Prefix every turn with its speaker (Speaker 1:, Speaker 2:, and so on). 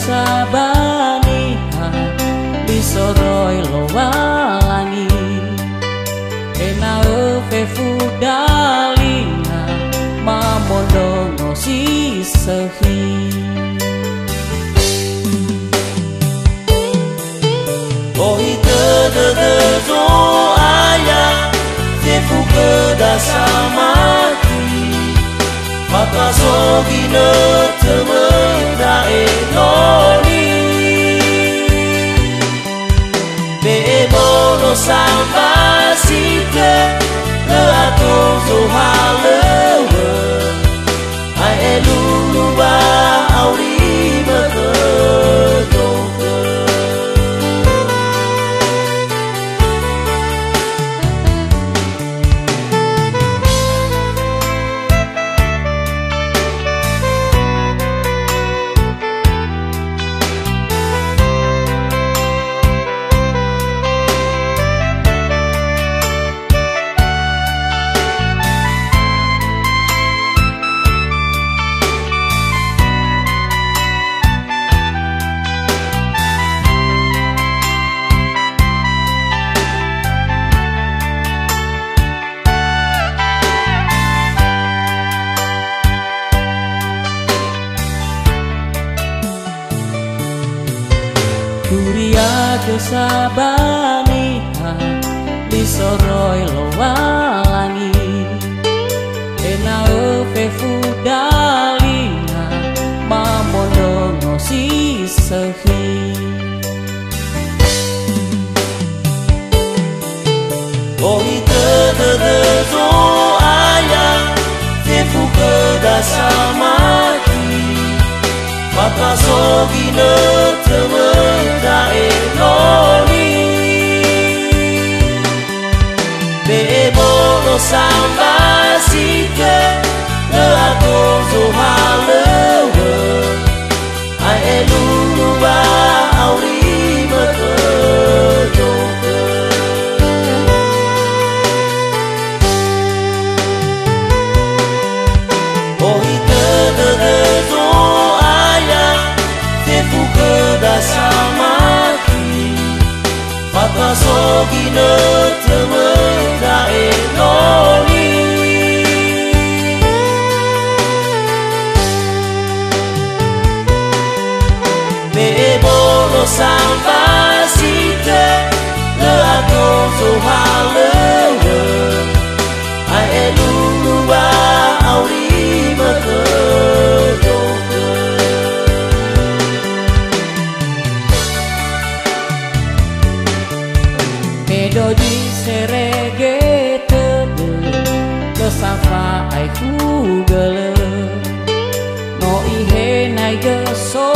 Speaker 1: sabaniha bisoroi lowalangi ena fe fudalina mamondongo si sehi
Speaker 2: Ohi te zo ayah Zefu ke dasamati Maka sogi ne temenda enoni Beebono sambasike Le ato zo halewe Ai elulu ba auri bekedoke
Speaker 1: Kuria kesabaniha bisoroi lowalangi ena fe fudalina mamondongo si sehi
Speaker 2: Ohi te zo ayah Zefu ke dasamati Maka sogi ne temenda enoni Beebono sambasike Le ato zo halewe Ai elulu ba auri bekedoke Ohi te zo ayah Zefu ke dasamati Maka sogi ne temenda enoni Beebono sambasike Le ato zo halewe Ai elulu ba auri bekedoke
Speaker 1: Medo di serege tede Kesafa ai hugele No ihe nai geso